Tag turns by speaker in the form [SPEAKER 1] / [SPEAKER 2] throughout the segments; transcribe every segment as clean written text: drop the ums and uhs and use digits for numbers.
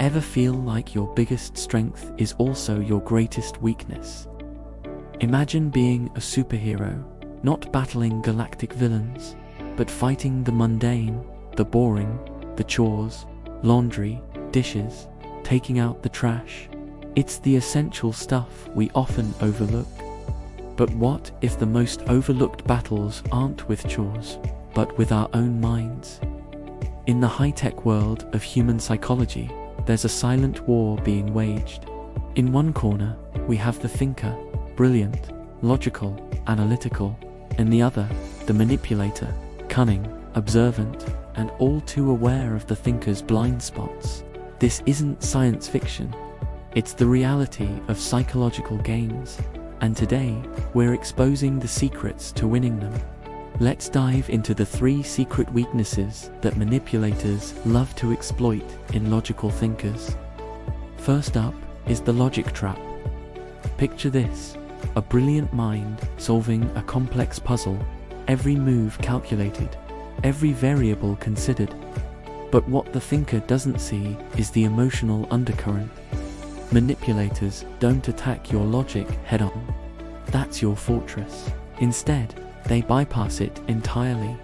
[SPEAKER 1] Ever feel like your biggest strength is also your greatest weakness? Imagine being a superhero, not battling galactic villains, but fighting the mundane, the boring, the chores, laundry, dishes, taking out the trash. It's the essential stuff we often overlook. But what if the most overlooked battles aren't with chores, but with our own minds? In the high-tech world of human psychology, there's a silent war being waged. In one corner, we have the thinker, brilliant, logical, analytical. In the other, the manipulator, cunning, observant, and all too aware of the thinker's blind spots. This isn't science fiction. It's the reality of psychological games. And today, we're exposing the secrets to winning them. Let's dive into the 3 secret weaknesses that manipulators love to exploit in logical thinkers. First up is the logic trap. Picture this: a brilliant mind solving a complex puzzle, every move calculated, every variable considered. But what the thinker doesn't see is the emotional undercurrent. Manipulators don't attack your logic head-on. That's your fortress. Instead, they bypass it entirely.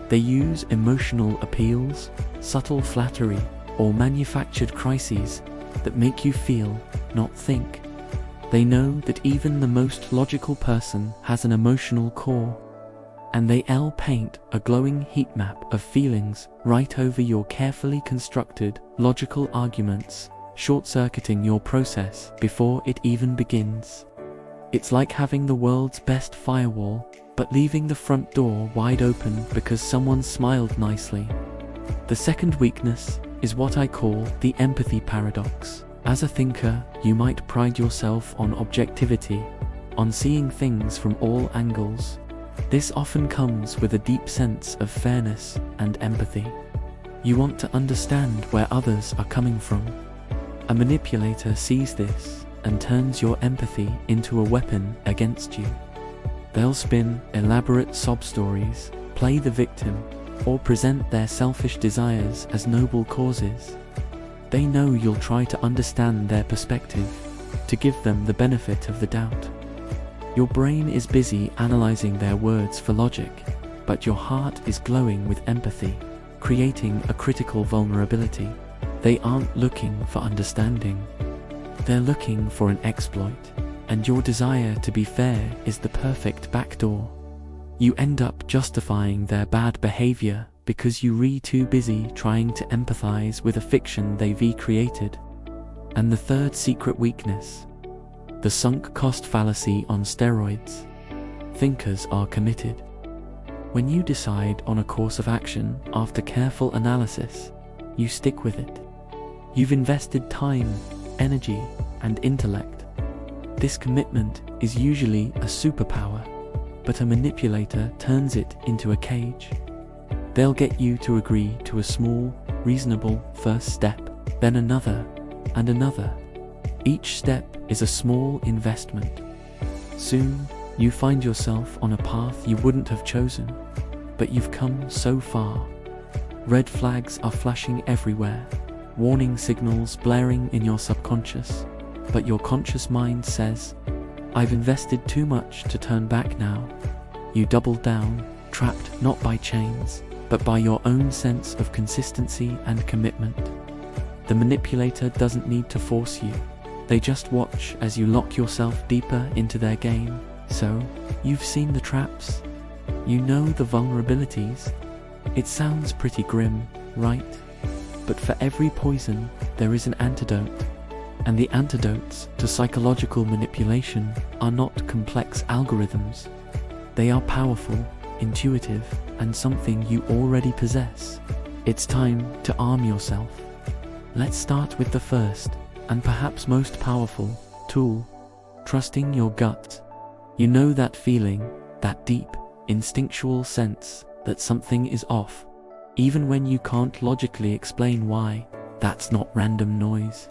[SPEAKER 1] They use emotional appeals, subtle flattery, or manufactured crises that make you feel, not think. They know that even the most logical person has an emotional core, and they'll paint a glowing heat map of feelings right over your carefully constructed logical arguments, short-circuiting your process before it even begins. It's like having the world's best firewall, but leaving the front door wide open because someone smiled nicely. The second weakness is what I call the empathy paradox. As a thinker, you might pride yourself on objectivity, on seeing things from all angles. This often comes with a deep sense of fairness and empathy. You want to understand where others are coming from. A manipulator sees this and turns your empathy into a weapon against you. They'll spin elaborate sob stories, play the victim, or present their selfish desires as noble causes. They know you'll try to understand their perspective, to give them the benefit of the doubt. Your brain is busy analyzing their words for logic, but your heart is glowing with empathy, creating a critical vulnerability. They aren't looking for understanding. They're looking for an exploit, and your desire to be fair is the perfect backdoor. You end up justifying their bad behavior because you're too busy trying to empathize with a fiction they've created. And the third secret weakness, the sunk cost fallacy on steroids. Thinkers are committed. When you decide on a course of action after careful analysis, you stick with it. You've invested time, energy, and intellect. This commitment is usually a superpower, but a manipulator turns it into a cage. They'll get you to agree to a small, reasonable first step, then another, and another. Each step is a small investment. Soon, you find yourself on a path you wouldn't have chosen, but you've come so far. Red flags are flashing everywhere, warning signals blaring in your subconscious, but your conscious mind says, "I've invested too much to turn back now." You double down, trapped not by chains, but by your own sense of consistency and commitment. The manipulator doesn't need to force you. They just watch as you lock yourself deeper into their game. So, you've seen the traps. You know the vulnerabilities. It sounds pretty grim, right? But for every poison, there is an antidote. And the antidotes to psychological manipulation are not complex algorithms. They are powerful, intuitive, and something you already possess. It's time to arm yourself. Let's start with the first, and perhaps most powerful, tool: trusting your gut. You know that feeling, that deep, instinctual sense that something is off, even when you can't logically explain why. That's not random noise.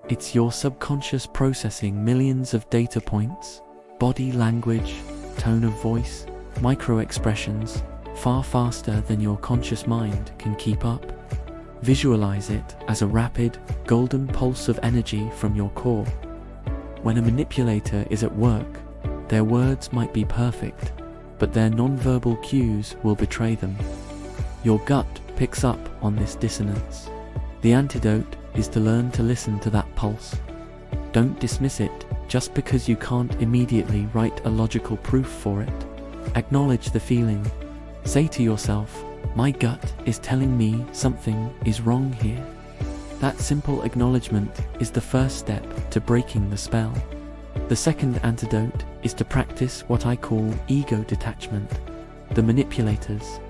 [SPEAKER 1] It's your subconscious processing millions of data points, body language, tone of voice, micro-expressions, far faster than your conscious mind can keep up. Visualize it as a rapid, golden pulse of energy from your core. When a manipulator is at work, their words might be perfect, but their nonverbal cues will betray them. Your gut picks up on this dissonance. The antidote is to learn to listen to that pulse. Don't dismiss it just because you can't immediately write a logical proof for it. Acknowledge the feeling. Say to yourself, "My gut is telling me something is wrong here." That simple acknowledgement is the first step to breaking the spell. The second antidote is to practice what I call ego detachment. The manipulator's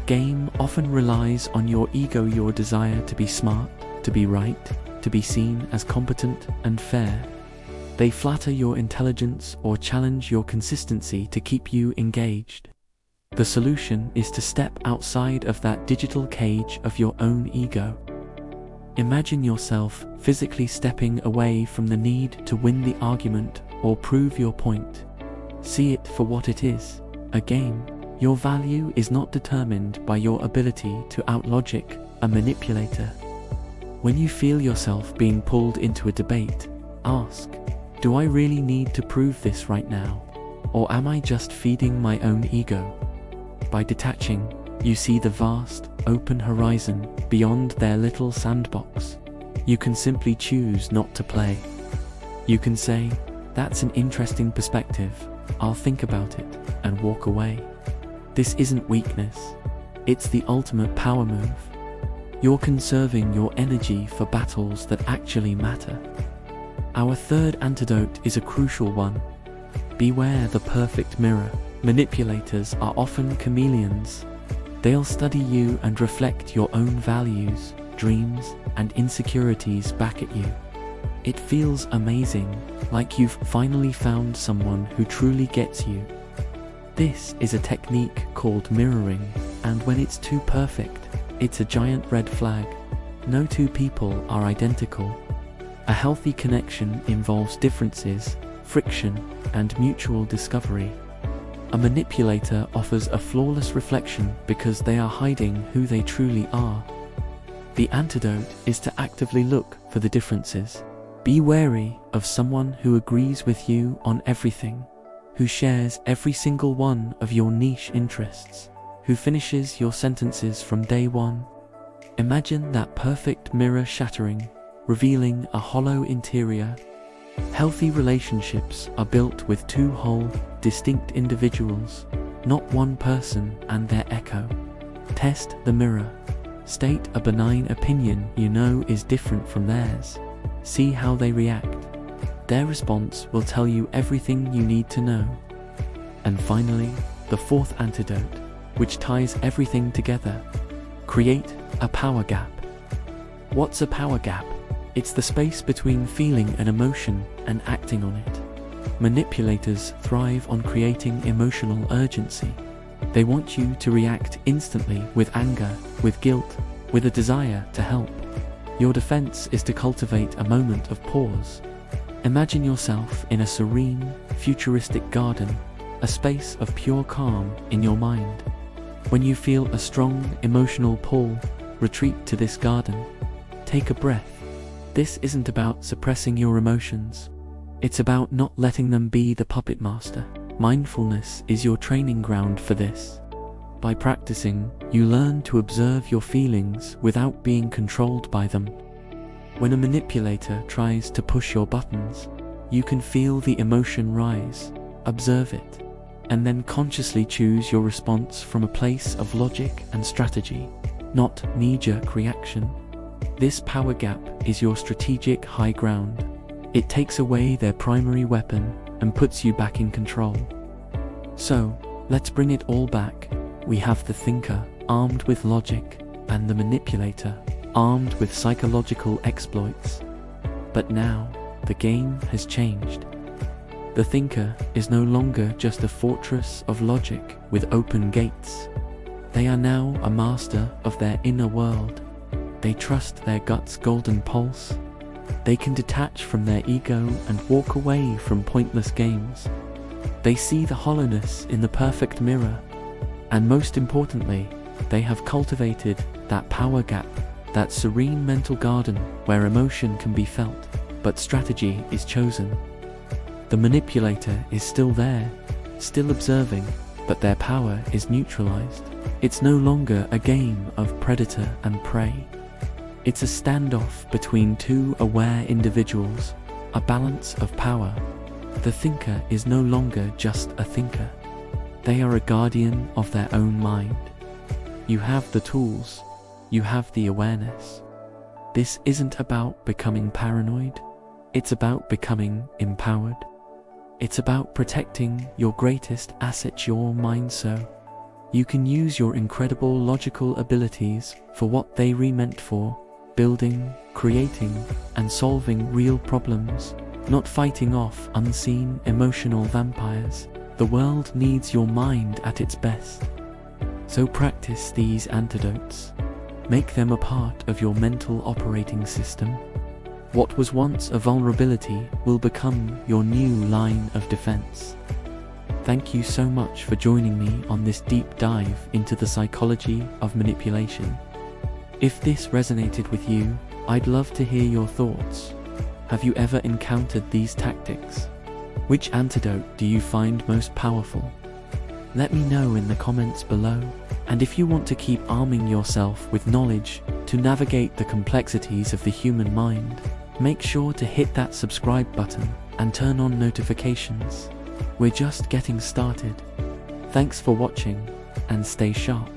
[SPEAKER 1] game often relies on your ego, your desire to be smart, to be right, to be seen as competent and fair. They flatter your intelligence or challenge your consistency to keep you engaged. The solution is to step outside of that digital cage of your own ego. Imagine yourself physically stepping away from the need to win the argument or prove your point. See it for what it is, a game. Your value is not determined by your ability to outlogic a manipulator. When you feel yourself being pulled into a debate, ask, "Do I really need to prove this right now? Or am I just feeding my own ego?" By detaching, you see the vast, open horizon beyond their little sandbox. You can simply choose not to play. You can say, "That's an interesting perspective, I'll think about it," and walk away. This isn't weakness, it's the ultimate power move. You're conserving your energy for battles that actually matter. Our third antidote is a crucial one. Beware the perfect mirror. Manipulators are often chameleons. They'll study you and reflect your own values, dreams, and insecurities back at you. It feels amazing, like you've finally found someone who truly gets you. This is a technique called mirroring, and when it's too perfect, it's a giant red flag. No two people are identical. A healthy connection involves differences, friction, and mutual discovery. A manipulator offers a flawless reflection because they are hiding who they truly are. The antidote is to actively look for the differences. Be wary of someone who agrees with you on everything, who shares every single one of your niche interests, who finishes your sentences from day one. Imagine that perfect mirror shattering, revealing a hollow interior. Healthy relationships are built with two whole, distinct individuals, not one person and their echo. Test the mirror. State a benign opinion you know is different from theirs. See how they react. Their response will tell you everything you need to know. And finally, the fourth antidote, which ties everything together. Create a power gap. What's a power gap? It's the space between feeling an emotion and acting on it. Manipulators thrive on creating emotional urgency. They want you to react instantly with anger, with guilt, with a desire to help. Your defense is to cultivate a moment of pause. Imagine yourself in a serene, futuristic garden, a space of pure calm in your mind. When you feel a strong emotional pull, retreat to this garden. Take a breath. This isn't about suppressing your emotions. It's about not letting them be the puppet master. Mindfulness is your training ground for this. By practicing, you learn to observe your feelings without being controlled by them. When a manipulator tries to push your buttons, you can feel the emotion rise, observe it, and then consciously choose your response from a place of logic and strategy, not knee-jerk reaction. This power gap is your strategic high ground. It takes away their primary weapon and puts you back in control. So, let's bring it all back. We have the thinker, armed with logic, and the manipulator, armed with psychological exploits. But now, the game has changed. The thinker is no longer just a fortress of logic with open gates. They are now a master of their inner world. They trust their gut's golden pulse. They can detach from their ego and walk away from pointless games. They see the hollowness in the perfect mirror. And most importantly, they have cultivated that power gap, that serene mental garden where emotion can be felt, but strategy is chosen. The manipulator is still there, still observing, but their power is neutralized. It's no longer a game of predator and prey. It's a standoff between two aware individuals, a balance of power. The thinker is no longer just a thinker. They are a guardian of their own mind. You have the tools. You have the awareness. This isn't about becoming paranoid. It's about becoming empowered. It's about protecting your greatest asset, your mind, so you can use your incredible logical abilities for what they were meant for: building, creating, and solving real problems, not fighting off unseen emotional vampires. The world needs your mind at its best. So practice these antidotes. Make them a part of your mental operating system. What was once a vulnerability will become your new line of defense. Thank you so much for joining me on this deep dive into the psychology of manipulation. If this resonated with you, I'd love to hear your thoughts. Have you ever encountered these tactics? Which antidote do you find most powerful? Let me know in the comments below. And if you want to keep arming yourself with knowledge to navigate the complexities of the human mind, make sure to hit that subscribe button and turn on notifications. We're just getting started. Thanks for watching, and stay sharp.